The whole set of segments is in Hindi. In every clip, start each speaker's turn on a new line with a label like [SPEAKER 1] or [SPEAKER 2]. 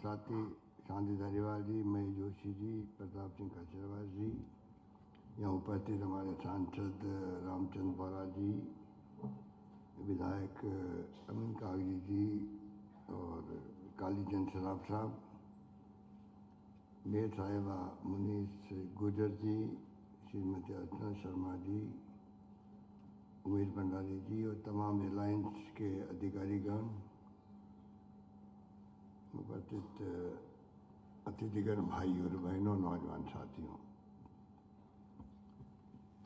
[SPEAKER 1] साथी शांति धारीवाल जी, महेश जोशी जी, प्रताप सिंह खचरवाल जी, यहाँ उपस्थित हमारे सांसद रामचंद्र बोरा जी, विधायक अमीन कागजी जी और कालीचंद सराफ साहब, मेयर साहिबा मुनीस गुजर जी, श्रीमती अर्चना शर्मा जी, उमेश भंडारी जी और तमाम रिलायंस के अधिकारीगण, उपस्थित अतिथिगण, भाई और बहनों, नौजवान साथियों,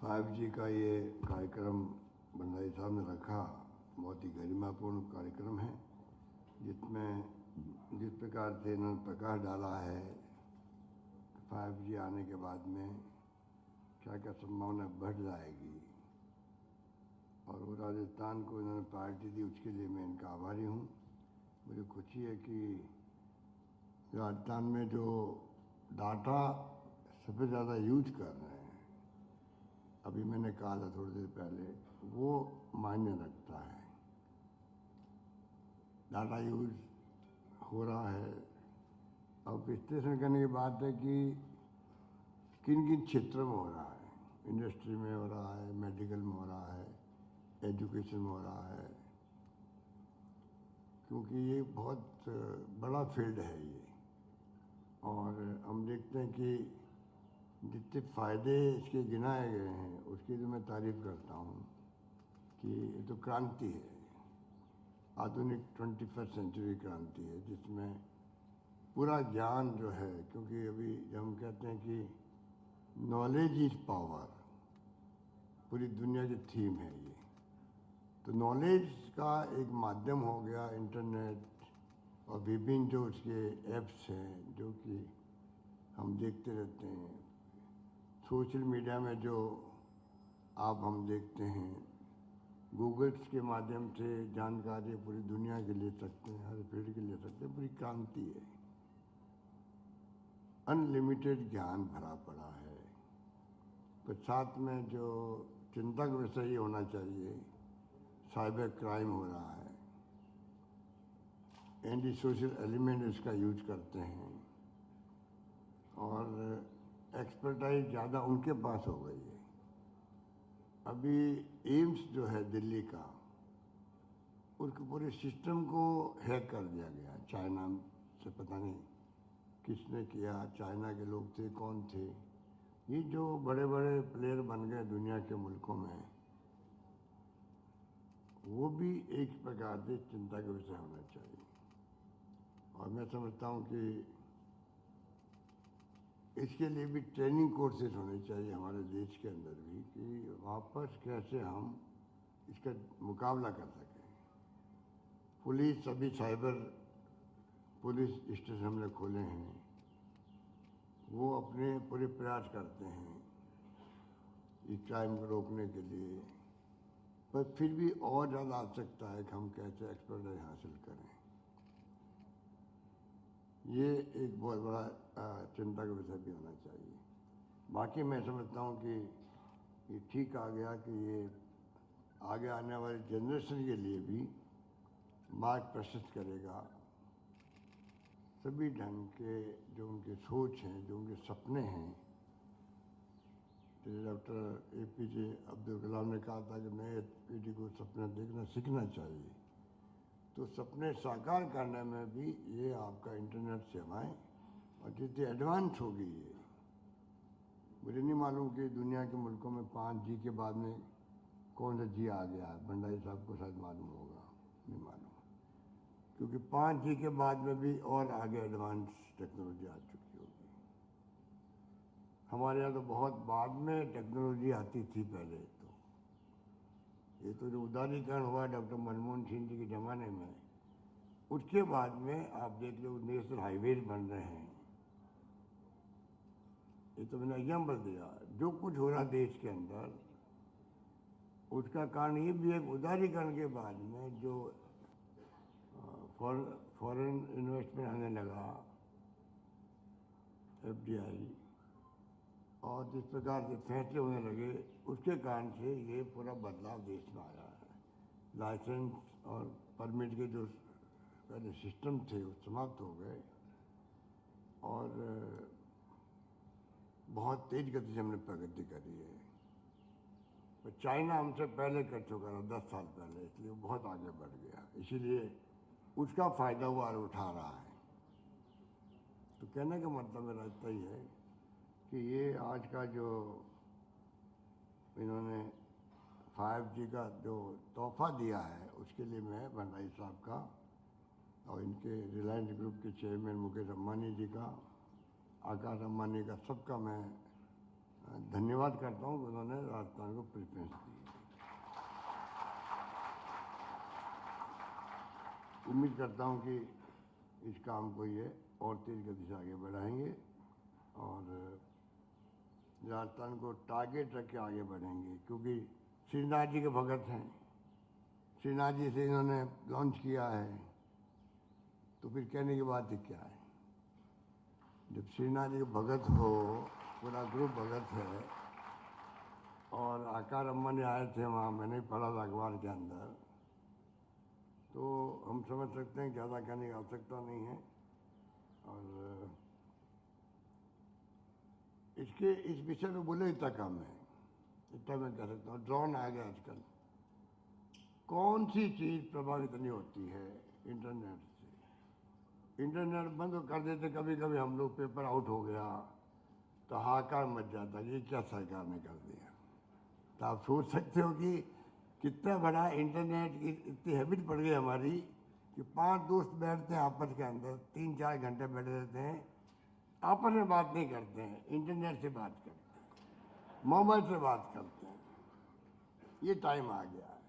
[SPEAKER 1] 5G का ये कार्यक्रम भंडारी साहब ने रखा, बहुत ही गरिमापूर्ण कार्यक्रम है, जिसमें जिस प्रकार से इन्होंने प्रकाश डाला है 5G आने के बाद में क्या क्या संभावना बढ़ जाएगी और वो राजस्थान को इन्होंने प्रायोरिटी दी, उसके लिए मैं इनका आभारी हूँ। मुझे खुशी है कि राजस्थान में जो डाटा सबसे ज़्यादा यूज कर रहे हैं, अभी मैंने कहा था थोड़ी देर पहले, वो मायने रखता है। डाटा यूज हो रहा है। अब विश्लेषण करने की बात है कि किन किन क्षेत्रों में हो रहा है। इंडस्ट्री में हो रहा है, मेडिकल में हो रहा है, एजुकेशन में हो रहा है, क्योंकि ये बहुत बड़ा फील्ड है ये। और हम देखते हैं कि जितने फ़ायदे इसके गिनाए गए हैं उसकी तो मैं तारीफ़ करता हूँ कि ये तो क्रांति है, आधुनिक 21st सेंचुरी क्रांति है, जिसमें पूरा ज्ञान जो है, क्योंकि अभी जब हम कहते हैं कि नॉलेज इज़ पावर, पूरी दुनिया की थीम है ये, तो नॉलेज का एक माध्यम हो गया इंटरनेट और विभिन्न जो उसके ऐप्स हैं जो कि हम देखते रहते हैं। सोशल मीडिया में जो आप हम देखते हैं, गूगल्स के माध्यम से जानकारी पूरी दुनिया के ले सकते हैं, हर फील्ड के ले सकते हैं, पूरी क्रांति है। अनलिमिटेड ज्ञान भरा पड़ा है। तो साथ में जो चिंता का विषय ये होना चाहिए, साइबर क्राइम हो रहा है, एंटी सोशल एलिमेंट इसका यूज करते हैं और एक्सपर्टाइज ज़्यादा उनके पास हो गई है। अभी एम्स जो है दिल्ली का, उसके पूरे सिस्टम को हैक कर दिया गया, चाइना से, पता नहीं किसने किया, चाइना के लोग थे, कौन थे। ये जो बड़े बड़े प्लेयर बन गए दुनिया के मुल्कों में, वो भी एक प्रकार से चिंता का विषय होना चाहिए। और मैं समझता हूँ कि इसके लिए भी ट्रेनिंग कोर्सेज होने चाहिए हमारे देश के अंदर भी, कि वापस कैसे हम इसका मुकाबला कर सकें। पुलिस, अभी साइबर पुलिस स्टेशन हमने खोले हैं, वो अपने पूरे प्रयास करते हैं इस क्राइम को रोकने के लिए, पर फिर भी और ज़्यादा आवश्यकता है कि हम कैसे एक्सपर्टाइज हासिल करें। ये एक बहुत बड़ा चिंता का विषय भी होना चाहिए। बाकी मैं समझता हूँ कि ये ठीक आ गया कि ये आगे आने वाली जनरेशन के लिए भी मार्ग प्रशस्त करेगा। सभी ढंग के जो उनके सोच हैं, जो उनके सपने हैं, तो डॉक्टर APJ अब्दुल कलाम ने कहा था कि नए पीढ़ी को सपना देखना सीखना चाहिए। तो सपने साकार करने में भी ये आपका इंटरनेट सेवाएं और जितनी एडवांस होगी ये, मुझे नहीं मालूम कि दुनिया के मुल्कों में 5G के बाद में कौन सा जी आ गया है। भंडारी साहब को शायद मालूम होगा, नहीं मालूम, क्योंकि 5G के बाद में भी और आगे एडवांस टेक्नोलॉजी आ चुकी होगी। हमारे यहाँ तो बहुत बाद में टेक्नोलॉजी आती थी पहले। तो ये तो जो उदारीकरण हुआ डॉक्टर मनमोहन सिंह जी के ज़माने में, उसके बाद में आप देख लो नेशनल हाईवेज बन रहे हैं। ये तो मैंने एग्जाम्पल दिया। जो कुछ हो रहा देश के अंदर, उसका कारण ये भी है उदारीकरण के बाद में जो फॉरेन इन्वेस्टमेंट आने लगा, FDI, और जिस प्रकार से फैसले होने लगे, उसके कारण से ये पूरा बदलाव देश में आया है। लाइसेंस और परमिट के जो पहले सिस्टम थे वो समाप्त हो गए और बहुत तेज गति से हमने प्रगति करी है। तो चाइना हमसे पहले कर चुका था 10 साल पहले, इसलिए वो बहुत आगे बढ़ गया, इसीलिए उसका फ़ायदा वो आज उठा रहा है। तो कहने का मतलब मेरा इतना ही है कि ये आज का जो इन्होंने 5G का जो तोहफा दिया है, उसके लिए मैं भंडारी साहब का और इनके रिलायंस ग्रुप के चेयरमैन मुकेश अंबानी जी का, आकाश अंबानी का, सबका मैं धन्यवाद करता हूँ कि उन्होंने राजस्थान को प्रेफरेंस दी। उम्मीद करता हूँ कि इस काम को ये और तेज गति से आगे बढ़ाएंगे और राजस्थान को टारगेट रख के आगे बढ़ेंगे, क्योंकि श्रीनाथ जी के भगत हैं। श्रीनाथ जी से इन्होंने लॉन्च किया है, तो फिर कहने की बात ही क्या है। जब श्रीनाथ जी के भगत हो, पूरा ग्रुप भगत है, और आकार अंबानी आए थे वहाँ, मैंने पढ़ा था अखबार के अंदर, तो हम समझ सकते हैं ज़्यादा कहने की आवश्यकता नहीं है। और इसके इस विषय में बोले इतना कम है, इतना मैं कह सकता हूँ। ड्रोन आ गया आजकल, कौन सी चीज़ प्रभावित नहीं होती है इंटरनेट से। इंटरनेट बंद कर देते कभी कभी हम लोग, पेपर आउट हो गया तो हाहाकार मच जाता, ये क्या सरकार ने कर दिया। तो आप सोच सकते हो कि कितना बड़ा इंटरनेट की इतनी हैबिट पड़ गई हमारी कि 5 दोस्त बैठते हैं आपस के अंदर, 3-4 घंटे बैठे रहते हैं, आपस में बात नहीं करते हैं, इंटरनेट से बात करते हैं, मोबाइल से बात करते हैं। ये टाइम आ गया है।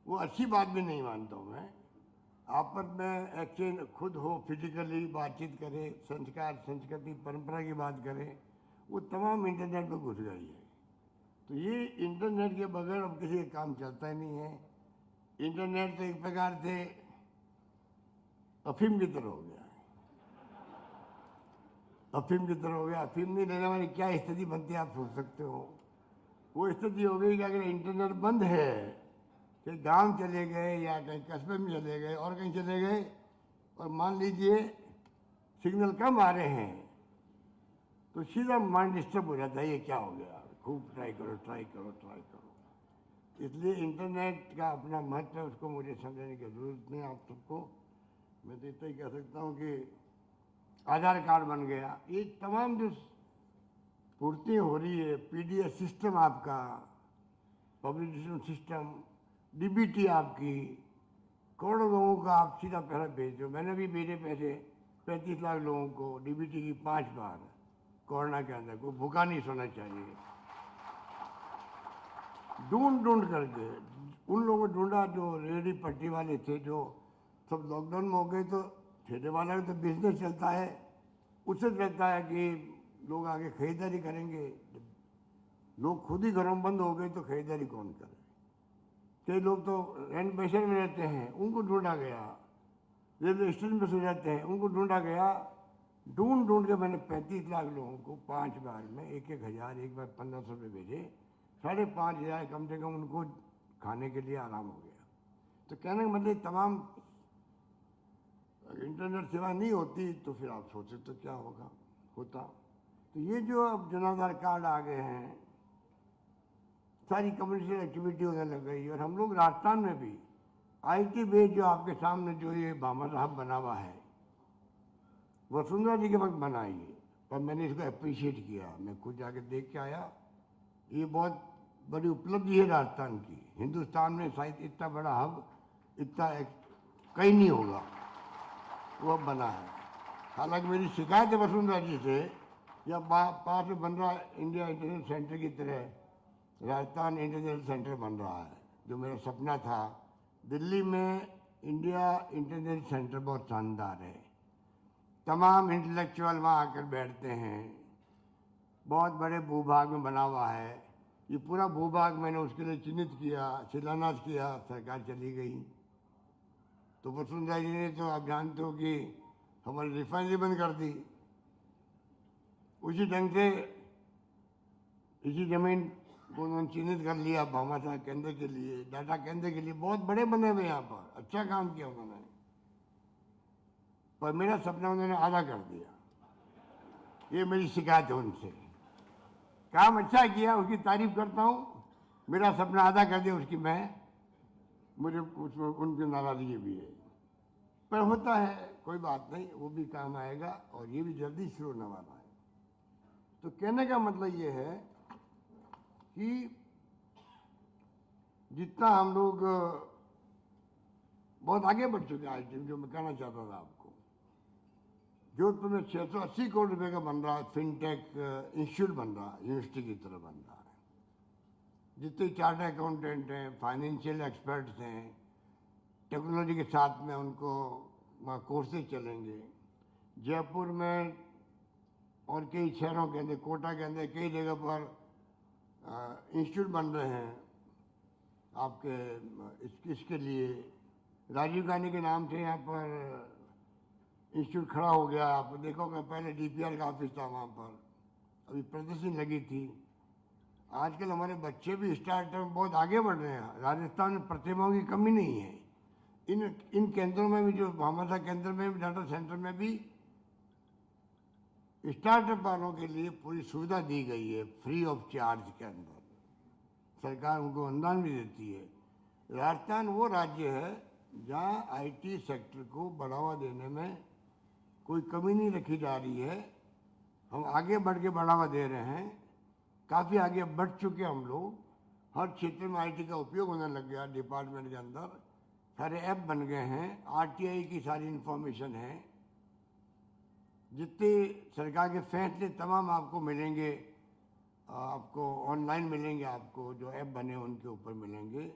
[SPEAKER 1] वो अच्छी बात भी नहीं मानता हूँ मैं। आपस में एक्सचेंज खुद हो, फिजिकली बातचीत करें, संस्कार, संस्कृति, परंपरा की बात करें, वो तमाम इंटरनेट पर घुस गई है। तो ये इंटरनेट के बगैर अब किसी का काम चलता ही नहीं है। इंटरनेट तो एक प्रकार से अफीम की तरह हो गया है। अफीम की तरह हो गया। अफीम नहीं लेने वाली क्या स्थिति बनती है आप सोच सकते हो। वो स्थिति हो गई कि अगर इंटरनेट बंद है, कि गांव चले गए या कहीं कस्बे में चले गए और कहीं चले गए, और मान लीजिए सिग्नल कम आ रहे हैं, तो सीधा माइंड डिस्टर्ब हो जाता है, ये क्या हो गया, खूब ट्राई करो ट्राई करो ट्राई करो। इसलिए इंटरनेट का अपना महत्व है, उसको मुझे समझने की जरूरत नहीं आप सबको। मैं तो इतना ही कह सकता हूँ कि आधार कार्ड बन गया, ये तमाम जो पूर्ति हो रही है, पीडीएस सिस्टम आपका, पब्लिकेशन सिस्टम, डीबीटी आपकी, करोड़ों लोगों का आप सीधा पैसा भेज दो। मैंने भी मेरे पैसे 35 लाख लोगों को डीबीटी की 5 बार कोरोना के अंदर, कोई भूखा नहीं सोना चाहिए। ढूंढ करके उन लोगों को ढूंढा जो रेहड़ी पट्टी वाले थे, जो सब लॉकडाउन में हो गए, तो ठेले वाला का तो बिजनेस चलता है, उससे चलता है कि लोग आगे खरीदारी करेंगे। लोग खुद ही घरों में बंद हो गए तो खरीदारी कौन करे। कई लोग तो रेनोवेशन में रहते हैं, उनको ढूंढा गया। रेलवे स्टेशन में सो जाते हैं, उनको ढूंढा गया। ढूंढ के मैंने 35 लाख लोगों को 5 बार में 1-1 हज़ार, एक बार 1500 रुपये भेजे, 5,500 कम से कम उनको खाने के लिए आराम हो गया। तो कहने का मतलब तमाम इंटरनेट सेवा नहीं होती तो फिर आप सोचे तो क्या होता। तो ये जो अब जन आधार कार्ड आ गए हैं, सारी कम्युनिकेशन एक्टिविटी होने लग गई। और हम लोग राजस्थान में भी आईटी बेस, जो आपके सामने जो ये भामर साहब बना हुआ है, वसुंधरा जी के वक्त बनाई है, पर मैंने इसको अप्रिशिएट किया, मैं खुद जाके देख के आया। ये बहुत बड़ी उपलब्धि है राजस्थान की। हिंदुस्तान में शायद इतना बड़ा हब इतना कहीं नहीं होगा, वो अब बना है। हालांकि मेरी शिकायत है वसुंधरा जी से, या पास में बन रहा इंडिया इंटरनेट सेंटर की तरह राजस्थान इंटरनेट सेंटर बन रहा है, जो मेरा सपना था। दिल्ली में इंडिया इंटरनेट सेंटर बहुत शानदार है, तमाम इंटेलेक्चुअल वहाँ आकर बैठते हैं, बहुत बड़े भूभाग में बना हुआ है। ये पूरा भूभाग मैंने उसके लिए चिन्हित किया, शिलान्यास किया, सरकार चली गई। तो वसुंधरा जी ने, तो आप जानते हो कि हमारी रिफाइनरी बंद कर दी। उसी ढंग से इसी जमीन को उन्होंने चिन्हित कर लिया भामाशाह केंद्र के लिए, डाटा केंद्र के लिए, बहुत बड़े बने हुए यहाँ पर, अच्छा काम किया उन्होंने। पर मेरा सपना उन्होंने आधा कर दिया। ये मेरी शिकायत है उनसे। काम अच्छा किया, उसकी तारीफ करता हूँ, मेरा सपना अदा कर दिया उसकी मैं, मुझे उसमें उनकी नाराजगी भी है, पर होता है, कोई बात नहीं, वो भी काम आएगा और ये भी जल्दी शुरू होने वाला है। तो कहने का मतलब ये है कि जितना हम लोग बहुत आगे बढ़ चुके हैं आईटी, जो मैं कहना चाहता था आपको, जोधपुर में 680 करोड़ रुपए का बन रहा है फिनटेक इंस्टीट्यूट बन रहा है, यूनिवर्सिटी की तरह बन रहा है। जितने चार्टर्ड अकाउंटेंट हैं, फाइनेंशियल एक्सपर्ट्स हैं, टेक्नोलॉजी के साथ में उनको वहाँ कोर्सेज चलेंगे। जयपुर में और कई शहरों के अंदर, कोटा के अंदर कई जगह पर इंस्टीट्यूट बन रहे हैं आपके इसके लिए। राजीव गांधी के नाम से यहाँ पर इंस्टीट्यूट खड़ा हो गया। आप देखोगे पहले डीपीआर का ऑफिस था वहाँ पर, अभी प्रदर्शनी लगी थी। आजकल हमारे बच्चे भी स्टार्टअप में बहुत आगे बढ़ रहे हैं। राजस्थान में प्रतिभाओं की कमी नहीं है। इन केंद्रों में भी, जो भामाशाह केंद्र में भी, डाटा सेंटर में भी स्टार्टअप वालों के लिए पूरी सुविधा दी गई है, फ्री ऑफ चार्ज के अंदर। सरकार उनको अनुदान भी देती है। राजस्थान वो राज्य है जहाँ आईटी सेक्टर को बढ़ावा देने में कोई कमी नहीं रखी जा रही है। हम आगे बढ़ के बढ़ावा दे रहे हैं, काफ़ी आगे बढ़ चुके हम लोग। हर क्षेत्र में आईटी का उपयोग होने लग गया। डिपार्टमेंट के अंदर सारे ऐप बन गए हैं, आरटीआई की सारी इंफॉर्मेशन है, जितने सरकार के फैसले तमाम आपको मिलेंगे, आपको ऑनलाइन मिलेंगे, आपको जो ऐप बने उनके ऊपर मिलेंगे।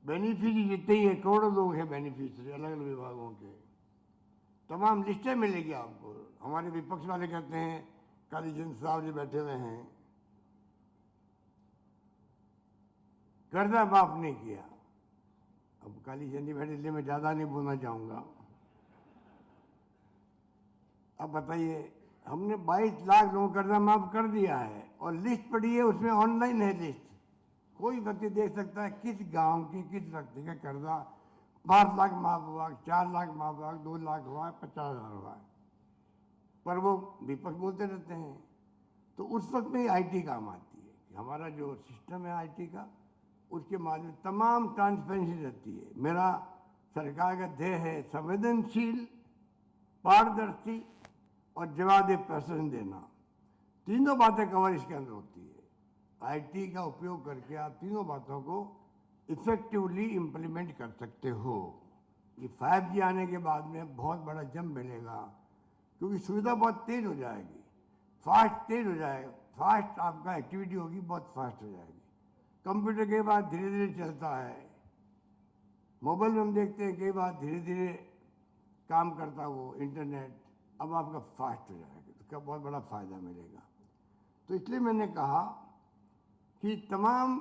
[SPEAKER 1] बेनिफिशरी जितने ही करोड़ों लोग हैं बेनिफिशरी, अलग अलग विभागों के, तमाम लिस्टें मिलेगी आपको। हमारे विपक्ष वाले कहते हैं, कालीचंद साहब जी बैठे हुए हैं, कर्जा माफ नहीं किया। अब कालीचंद जी बैठे, इसलिए मैं ज़्यादा नहीं बोलना चाहूँगा। अब बताइए, हमने 22 लाख लोगों को कर्जा माफ कर दिया है और लिस्ट पड़ी है, उसमें ऑनलाइन है लिस्ट। कोई व्यक्ति देख सकता है किस गांव की किस व्यक्ति का कर्जा 5 लाख माफ हुआ, 4 लाख माफ हुआ, 2 लाख हुआ, 50,000 हुआ। पर वो विपक्ष बोलते रहते हैं। तो उस वक्त में आईटी काम आती है कि हमारा जो सिस्टम है आईटी का, उसके माध्यम तमाम ट्रांसपेरेंसी रहती है। मेरा सरकार का ध्येय है संवेदनशील, पारदर्शी और जवाबदेह प्रशासन देना। तीनों बातें कवर इसके अंदर होती है। आईटी का उपयोग करके आप तीनों बातों को इफेक्टिवली इम्प्लीमेंट कर सकते हो। ये 5G आने के बाद में बहुत बड़ा जंप मिलेगा, क्योंकि सुविधा बहुत तेज हो जाएगी, फास्ट तेज हो जाएगा, फास्ट आपका एक्टिविटी होगी, बहुत फास्ट हो जाएगी। कंप्यूटर के बाद धीरे धीरे चलता है, मोबाइल में हम देखते हैं कई बार धीरे धीरे काम करता वो इंटरनेट, अब आपका फास्ट हो जाएगा, तो क्या बहुत बड़ा फायदा मिलेगा। तो इसलिए मैंने कहा कि तमाम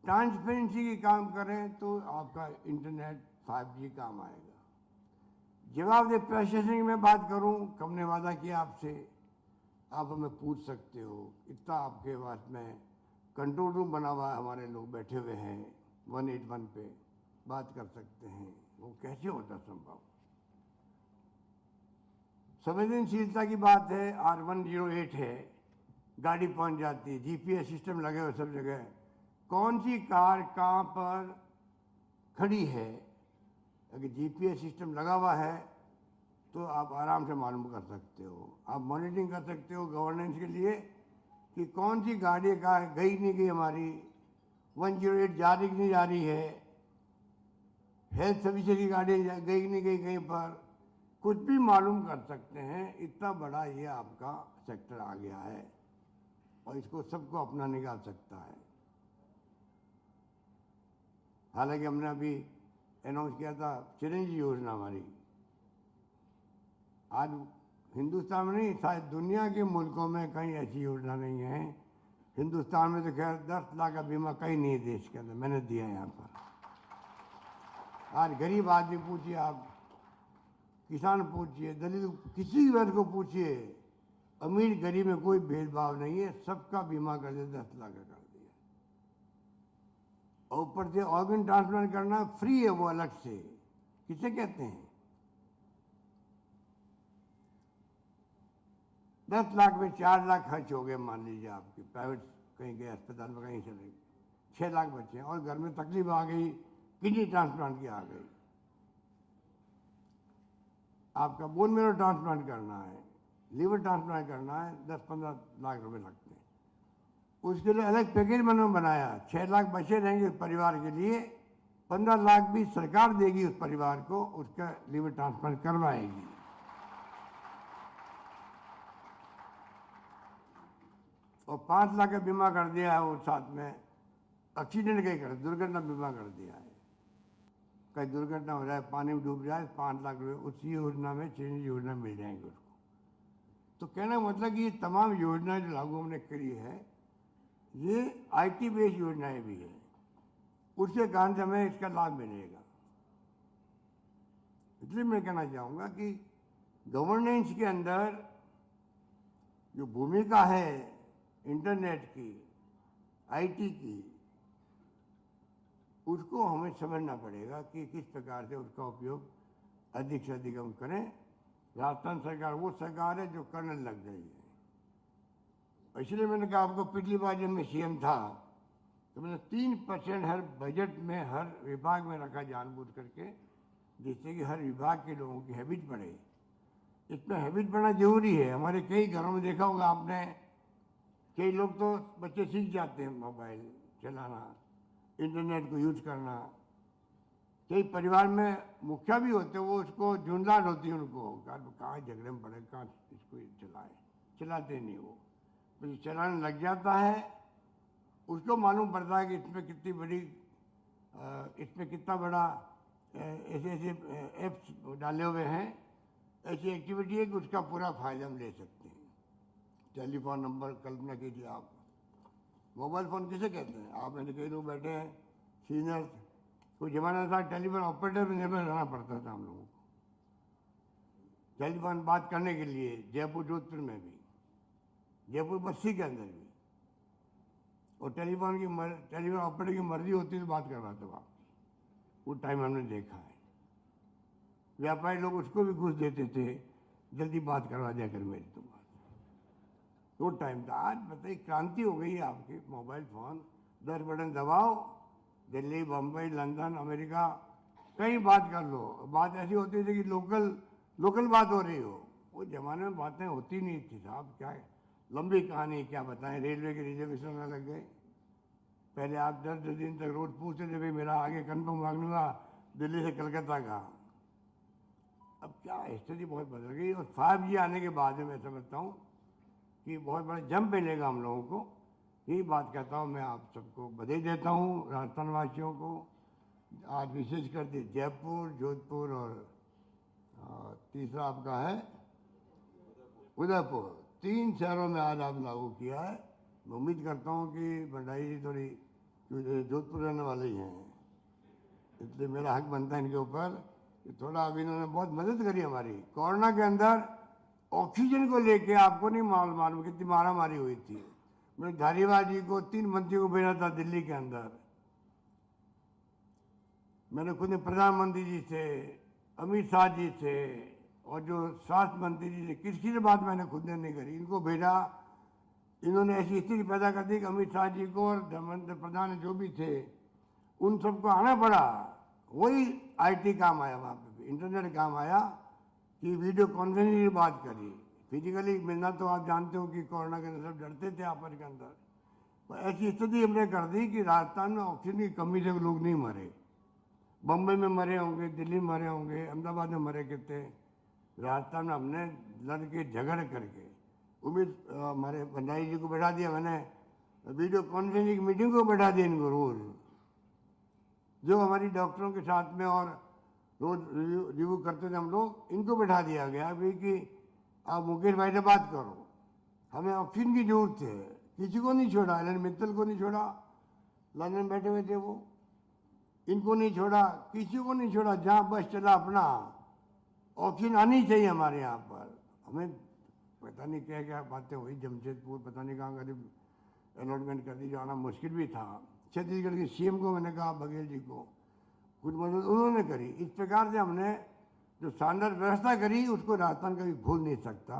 [SPEAKER 1] ट्रांसपेरेंसी की काम करें तो आपका इंटरनेट 5G काम आएगा। जवाबदेह प्रशासन की मैं बात करूं, हमने वादा किया आपसे, आप हमें पूछ सकते हो। इतना आपके पास में कंट्रोल रूम बना हुआ है, हमारे लोग बैठे हुए हैं 181 पे, बात कर सकते हैं। वो कैसे होता संभव? संवेदनशीलता की बात है, R108 है, गाड़ी पहुंच जाती है, जीपीएस सिस्टम लगे हुए सब जगह, कौन सी कार कहाँ पर खड़ी है, अगर जीपीएस सिस्टम लगा हुआ है तो आप आराम से मालूम कर सकते हो। आप मॉनिटरिंग कर सकते हो गवर्नेंस के लिए कि कौन सी गाड़ी का गई नहीं गई, हमारी 108 जा रही नहीं जा रही है, हेल्थ सर्विसेज की गाड़ी गई नहीं गई कहीं पर, कुछ भी मालूम कर सकते हैं। इतना बड़ा ये आपका सेक्टर आ गया है और इसको सबको अपना निकाल सकता है। हालांकि हमने अभी अनाउंस किया था चिरंजीवी योजना हमारी, आज हिंदुस्तान में नहीं, शायद दुनिया के मुल्कों में कहीं ऐसी योजना नहीं है। हिंदुस्तान में तो खैर 10 लाख का बीमा कहीं नहीं है देश के अंदर, मैंने दिया यहाँ पर। आज गरीब आदमी पूछिए, आप किसान पूछिए, दलित, किसी वर्ग को पूछिए, अमीर गरीब में कोई भेदभाव नहीं है, सबका बीमा कर दिया, 10 लाख का कर दिया। और ऊपर से ऑर्गन ट्रांसप्लांट करना फ्री है, वो अलग से। किसे कहते हैं? 10 लाख में 4 लाख खर्च हो गए, मान लीजिए आपके प्राइवेट कहीं गए अस्पताल में, कहीं चले गए, 6 लाख बचे और घर में तकलीफ आ गई, किडनी ट्रांसप्लांट की आ गई, आपका बोन मेरो ट्रांसप्लांट करना है, लीवर ट्रांसप्लांट करना है, 10-15 लाख रुपए लगते हैं। उसके लिए अलग पैकेज मैंने बनाया, 6 लाख बचे रहेंगे उस परिवार के लिए, 15 लाख भी सरकार देगी उस परिवार को, उसका लीवर ट्रांसप्लांट करवाएगी। और 5 लाख का बीमा कर दिया है, वो साथ में एक्सीडेंट का ही कर, दुर्घटना बीमा कर दिया है। कहीं दुर्घटना हो जाए, पानी में डूब जाए, 5 लाख रुपए उसी योजना में, चेंज योजना मिल जाएंगे उसको। तो कहना मतलब कि ये तमाम योजनाएं जो लागू हमने करी है, ये IT बेस्ड योजनाएं भी है, उसके कारण से हमें इसका लाभ मिलेगा। इसलिए मैं कहना चाहूँगा कि गवर्नेंस के अंदर जो भूमिका है इंटरनेट की, IT की, उसको हमें समझना पड़ेगा कि किस प्रकार से उसका उपयोग अधिक से अधिक हम करें। राजस्थान सरकार वो सरकार है जो करने लग गई है। इसलिए मैंने कहा आपको, पिछली बार जब मैं CM था तो मैंने 3% हर बजट में, हर विभाग में रखा जानबूझ करके, जिससे कि हर विभाग के लोगों की हैबिट बढ़े। इसमें हैबिट बढ़ना जरूरी है। हमारे कई घरों में देखा होगा आपने, कई लोग तो बच्चे सीख जाते हैं मोबाइल चलाना, इंटरनेट को यूज करना। कई परिवार में मुखिया भी होते हैं, वो उसको झुंझलाहट होती है उनको, कहाँ झगड़े में पड़े, कहाँ इसको चलाए, चलाते नहीं वो, तो चलाने लग जाता है, उसको मालूम पड़ता है कि इसमें कितनी बड़ी, इसमें कितना बड़ा ऐसे ऐसे ऐप्स डाले हुए हैं, ऐसी एक्टिविटी है कि उसका पूरा फायदा हम ले सकते हैं। टेलीफोन नंबर, कल्पना कीजिए आप, मोबाइल फ़ोन किसे कहते हैं? आप मैंने कई लोग बैठे हैं सीनियर्स, कोई जमाना था टेलीफोन ऑपरेटर में निर्भर रहना पड़ता था हम लोगों को टेलीफोन बात करने के लिए, जयपुर जोधपुर में भी, जयपुर बस्ती के अंदर भी, और टेलीफोन ऑपरेटर की मर्जी होती तो बात करवाते वहाँ, वो टाइम हमने देखा है। व्यापारी लोग उसको भी घूस देते थे, जल्दी बात करवा दिया कर मेरी तो बात, वो टाइम था। आज बताइए क्रांति हो गई है आपकी, मोबाइल फ़ोन 10 बटन दबाओ, दिल्ली, बम्बई, लंदन, अमेरिका, कहीं बात कर लो। बात ऐसी होती थी कि लोकल बात हो रही हो, वो जमाने में बातें होती नहीं थी साहब। क्या लंबी कहानी क्या बताएं, रेलवे के रिजर्वेशन में लग गए। पहले आप 10 दिन तक रोज पूछते थे भाई मेरा आगे कन्फर्म मांगूंगा दिल्ली से कलकत्ता का। अब क्या स्थिति बहुत बदल गई, और 5G आने के बाद मैं समझता हूँ कि बहुत बड़ा जंप मिलेगा हम लोगों को। यही बात कहता हूँ, मैं आप सबको बधाई देता हूँ, राजस्थान वासियों को। आज विशेष कर जयपुर, जोधपुर और तीसरा आपका है उदयपुर, 3 शहरों में आज आप लागू किया है। मैं उम्मीद करता हूँ कि भंडारी जी थोड़ी जोधपुर रहने वाले ही हैं, इसलिए मेरा हक बनता है इनके ऊपर कि थोड़ा अभी इन्होंने बहुत मदद करी हमारी। कोरोना के अंदर ऑक्सीजन को लेके आपको नहीं मालूम कितनी मारामारी हुई थी। मैंने धारीवाल जी को 3 मंत्री को भेजा था दिल्ली के अंदर। मैंने खुद प्रधानमंत्री जी से, अमित शाह जी से, और जो स्वास्थ्य मंत्री जी से, किसी से बात मैंने खुद ने नहीं करी, इनको भेजा। इन्होंने ऐसी स्थिति पैदा कर दी कि अमित शाह जी को और धर्मेंद्र प्रधान जो भी थे उन सबको आना पड़ा। वही IT काम आया, वहाँ पे इंटरनेट काम आया कि वीडियो कॉन्फ्रेंसिंग की बात करी। फिजिकली मिलना तो आप जानते हो कि कोरोना के अंदर सब डरते थे आपस के अंदर, तो ऐसी स्थिति हमने कर दी कि राजस्थान में ऑक्सीजन की कमी से लोग नहीं मरे। बम्बई में मरे होंगे, दिल्ली में मरे होंगे, अहमदाबाद में मरे कितने, राजस्थान में हमने लड़ के झगड़ करके उम्मीद हमारे भंडारी जी को बैठा दिया, मैंने वीडियो कॉन्फ्रेंसिंग मीटिंग को बैठा दिया इनको रोज, जो हमारी डॉक्टरों के साथ में और रोज रिव्यू करते थे हम लोग, इनको बैठा दिया गया भाई कि आप मुकेश भाई से बात करो, हमें ऑक्सीजन की जरूरत है। किसी को नहीं छोड़ा, एलन मित्तल को नहीं छोड़ा, लंदन बैठे हुए थे वो, इनको नहीं छोड़ा, किसी को नहीं छोड़ा। जहाँ बस चला अपना, ऑक्सीजन आनी चाहिए हमारे यहाँ पर। हमें पता नहीं क्या क्या बातें हुई, जमशेदपुर पता नहीं कहाँ करीब अलॉटमेंट कर दी, जाना मुश्किल भी था। छत्तीसगढ़ के CM को मैंने कहा, बघेल जी को, कुछ मदद उन्होंने करी। इस प्रकार से हमने जो शानदार व्यवस्था करी उसको राजस्थान कभी भूल नहीं सकता।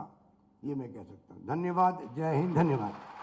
[SPEAKER 1] ये मैं कह सकता हूँ। धन्यवाद। जय हिंद। धन्यवाद।